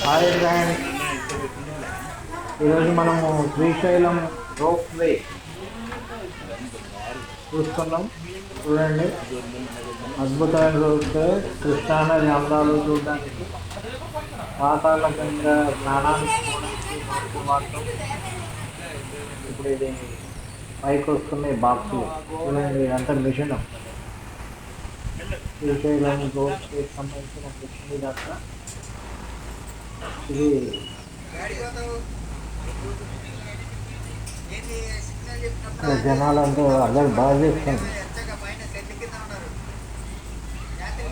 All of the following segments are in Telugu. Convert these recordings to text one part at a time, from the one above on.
హాయ్ ఫ్రెండ్స్, ఈరోజు మనము శ్రీశైలం రోప్ వే చూస్తున్నాం. చూడండి, అద్భుతమైన రోప్ వే. కృష్ణానది అందాలు చూడడానికి, పాతాళ గంగ స్నానానికి పోవడానికి మనకు మాత్రం ఇప్పుడు ఇది పైకి వస్తున్నాయి బాక్సులు. చూడండి, ఇదంతా మిషన్. శ్రీశైలం రోప్ వేకి సంబంధించిన మిషన్ ఇదంతా. ఇది జనాలంతా అల్లరి బాగా చేస్తుంది,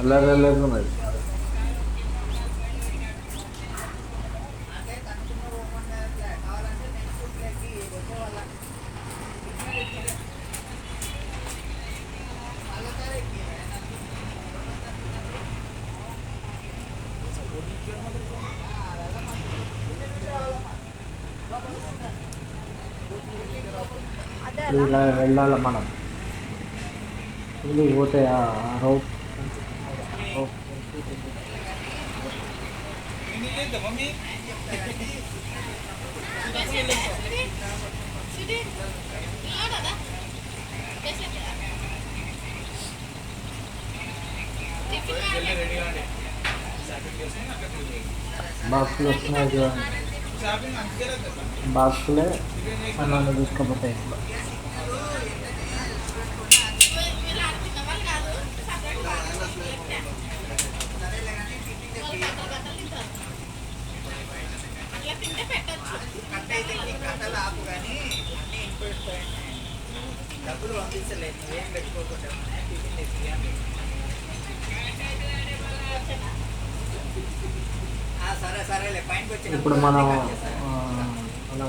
అల్లరి ఉన్నది. ఇలా వెళ్ళాలి మనం. ముందుకు పోతే ఆ రోప్ బాక్సులు వస్తున్నాయి చూడండి. బాక్సులే అన్నాన్ని తీసుకపోతాయి. డబ్బులు పంపించలేదు, ఏం పెట్టుకోకుండా సరే సరేలే పైనకి వచ్చి ఇప్పుడు మనం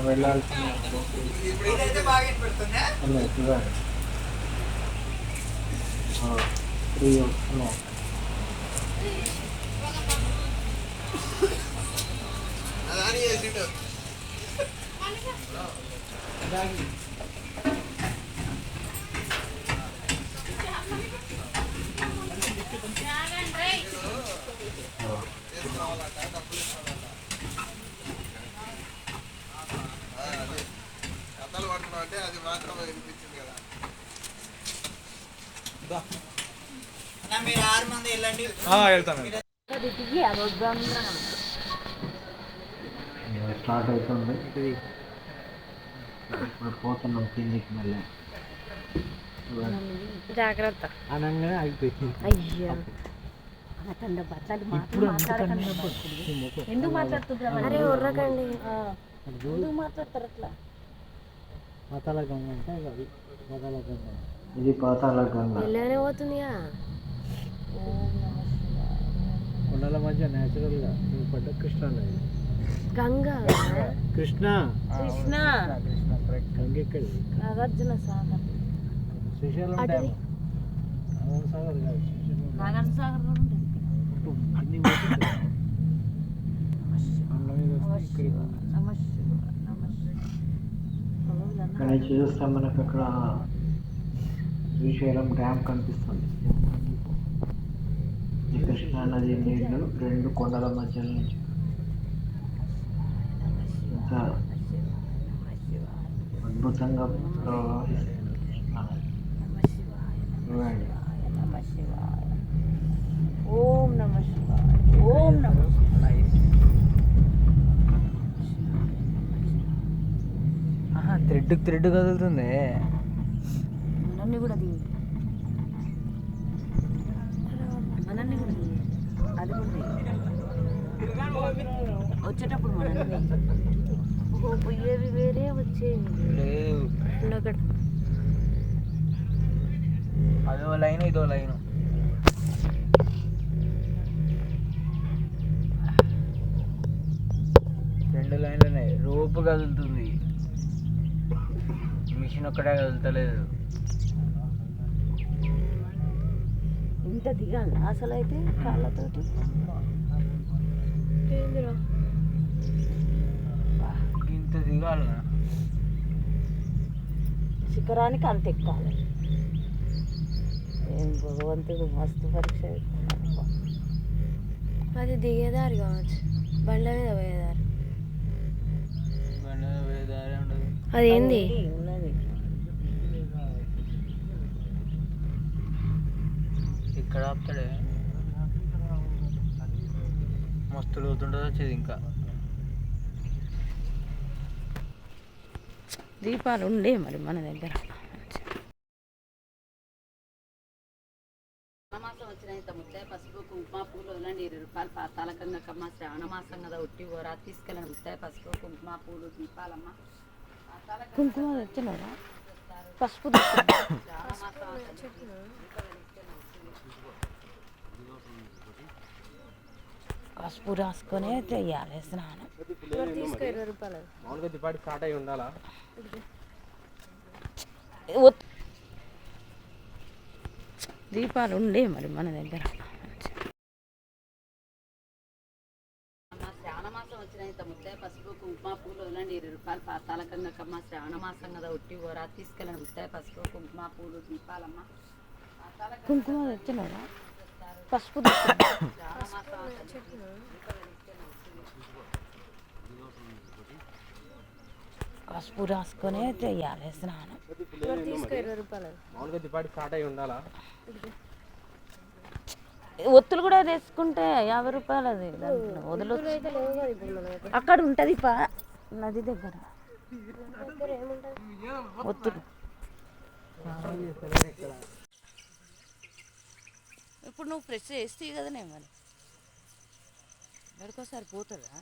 వెళ్ళాల్సిన ఇదైతే బాగా పెడుతుందా చూడండి. ఫ్రీ వస్తున్నాయి. కథలు పడుతున్నావు అంటే అది మాత్రమే వినిపించింది కదా. మీరు 6 మంది వెళ్ళండి. స్టార్ట్ అవుతుంది. ఇప్పుడు పోతున్నాం కిందికి మళ్ళీ. జాగ్రత్త అనగానే అయిపోయింది. అయ్యో ఎందుకు మాట్లాడుతున్నారు? అరే ఉర్రకండి, ఎందుకు మాట్లాడతారు అట్లా? పాతాళ గంగ అంటే అది పాతాళ గంగ. ఇది పాతాళ గంగ. వెళ్ళనే పోతుందిగా. కొండల మధ్య న్యాచురల్ గా పడ్డ కృష్ణ నది. గంగ కృష్ణ కృష్ణ గంగ ఎక్కడ? నాగార్జున సాగర్. శ్రీశైలం డ్యామ్. నాగార్జున సాగర్ కాదు, నాగార్జున సాగర్ అన్ని ఇక్కడ నుంచి చూస్తే మనకు అక్కడ శ్రీశైలం డ్యామ్ కనిపిస్తుంది. ఈ కృష్ణా నది నీళ్లు 2 కొండల మధ్య నుంచి ఇంకా అద్భుతంగా ప్రవహిస్తుంది కృష్ణా నది. చూడండి. ఓం నమ శివాయ, ఓం నమ శివాయ. థ్రెడ్ కదులుతుంది. మనల్ని కూడా దిగి, మనల్ని కూడా దిగి, అది కూడా వచ్చేటప్పుడు మనల్ని పోయేవి వేరే వచ్చేవి అక్కడ. అదో లైన్ ఇదో లైన్. రెండు లైన్లు ఉన్నాయి. రోపు కదులుతుంది, మిషన్ ఒక్కడే కదులుతలేదు. ఇంత దిగాలి అసలు అయితే కాళ్ళతోటి. ఇంత దిగాలనా? శిఖరానికి అంత ఎక్కాలి. ఏం భగవంతుడు మస్తు పరీక్ష పెడుతున్నాడు. అది దిగేదారి కావచ్చు, బండ్ల మీద పోయేదారి. అది ఏంది? ఇక్కడ ఆపుతాడే, మస్తు లోతుంటుంది వచ్చేది. ఇంకా దీపాలు ఉండే మరి మన దగ్గర. మాసం వచ్చిన ఇంత ముద్దాయి పసుపు కుంకుమ పూలు వదలండి 20 రూపాయలు పాతాలకంగా కమ్మ శ్రావణ మాసం కదా ఒట్టి ఓరా తీసుకెళ్ళండి ముద్దాయి పసుపు కుంకుమ పూలు దీపాలమ్మ. కుంకుమ తెచ్చినారా? పసుపు పసుపు రాసుకొని చెయ్యాలి స్నానం. తీసుకో 20 రూపాయలు. మామూలుగా దిపాటి స్టార్ట్ అయి ఉండాలా? దీపాలు ఉండే మరి మన దగ్గర. శ్రావణ మాసం వచ్చిన ఇంత ముద్దాయి పసుపు కుంకుమ పూలు వదలండి 20 రూపాయలు పాతాలకంగా కమ్మ శ్రావణ మాసం కదా ఒట్టి ఓరా తీసుకెళ్ళండి ముద్దాయి పసుపు కుంకుమ పూలు దీపాలమ్మ. కుంకుమ తెచ్చినారా? పసుపు పసుపు రాసుకొని చెయ్యాలి స్నానం. తీసుకో 20 రూపాయలు. మామూలుగా దిపాటి స్టార్ట్ అయి ఉండాలా? ఒత్తులు కూడా తెచ్చుకుంటే 50 రూపాయలు. అది వదులు అయితే లేవు కదా ఇప్పుడు మన దగ్గర. అక్కడ ఉంటుంది నది దగ్గర ఏముంటుంది? ఒత్తులు. ఇప్పుడు నువ్వు ఫ్రెష్ చేస్తే కదనే మరి ఎక్కడికోసారి పోతుందా?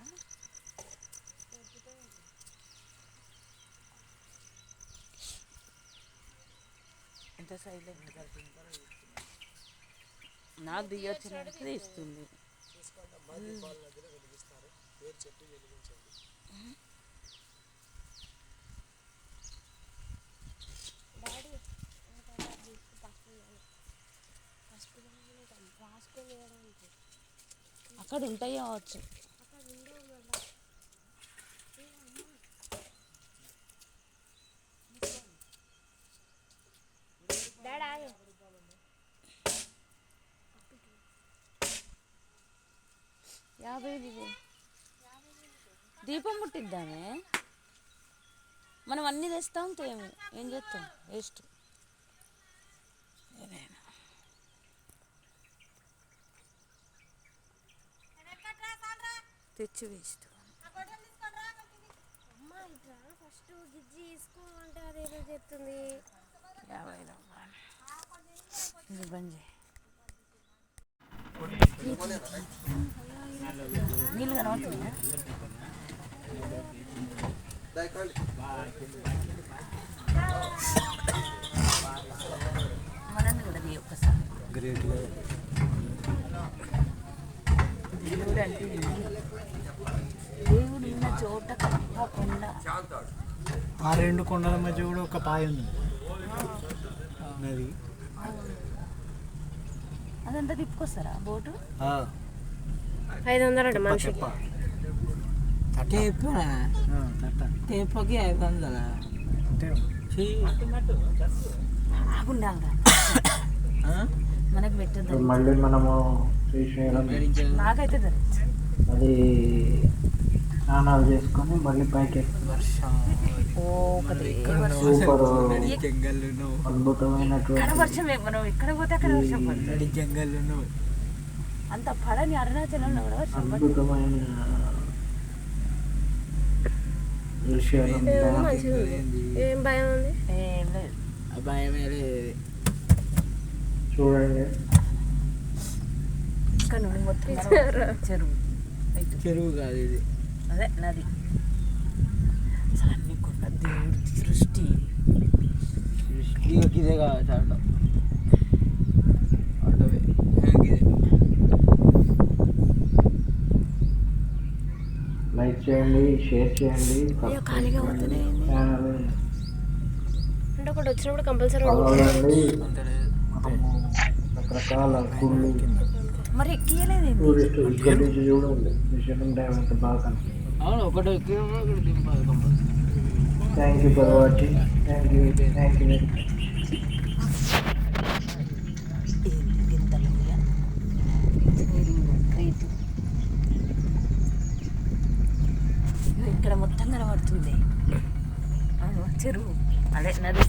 ఎంత సైలెంట్ నాకు దిగొచ్చినట్టు ఇస్తుంది. అక్కడ ఉంటాయి కావచ్చు. దీపం ముట్టిద్దామే. మనం అన్నీ తెస్తా ఉంటే ఏం చేస్తాం? వేస్ట్. తెచ్చి వేస్ట్. ఫస్ట్ గిజ్జి తీసుకోమంటే అది ఏదో చెప్తుంది. 50 రూపాయలు. ఇది బంద్ చేయి. నీళ్ళు కనబడుతుందా? మనల్ని కూడా అది ఒక్కసారి దేవుడు అంటే దేవుడు ఉన్న చోట తప్పకుండా. ఆ రెండు కొండల మధ్య కూడా ఒక పాయ ఉంది నది. అదంతా తిప్పుకొస్తారా బోటు? 500 అంట మనిషికి. టేపకి 500. ఆగుండాగా మనకు పెట్టదు. మళ్ళీ మనము శ్రీశైలం నాకైతే తెలుసు. అది స్నానాలు చేసుకొని మళ్ళీ పైకి సూపర్ అద్భుతమైనటువంటి వర్షం మనం ఎక్కడ పోతే అక్కడ వర్షం పడుతుంది. జంగల్లో అంత పడని అరుణాచలంలో కూడా వర్షం పడుతుంది. అద్భుతమైన దృశ్యాలు. ఏం భయం ఉంది? ఏం లేదు. భయమే లేదు. చూడండి ఇక్కడ నుండి మొత్తం చెరువు. చెరువు కాదు ఇది, అదే నది. అసలు అన్ని కొండ దేవుడి సృష్టి. ఇదే కాదు అటవే లైక్ చేయండి, షేర్ చేయండి. ఖాళీగా పోతుంది. అంటే ఒకటి వచ్చినప్పుడు కంపల్సరీ రకరకాల గుళ్ళు మరి ఎక్కియలేదు. టూరిస్ట్ ఇక్కడ నుంచి చూడండి. శ్రీశైలం డ్యామ్ ఎంత బాగా కనిపిస్తుంది. అవును, ఒకటి thank you for watching. Thank you very much. Engineering rate ఇక్కడ మొత్తం కనబడుతుంది చెరువు అదే నది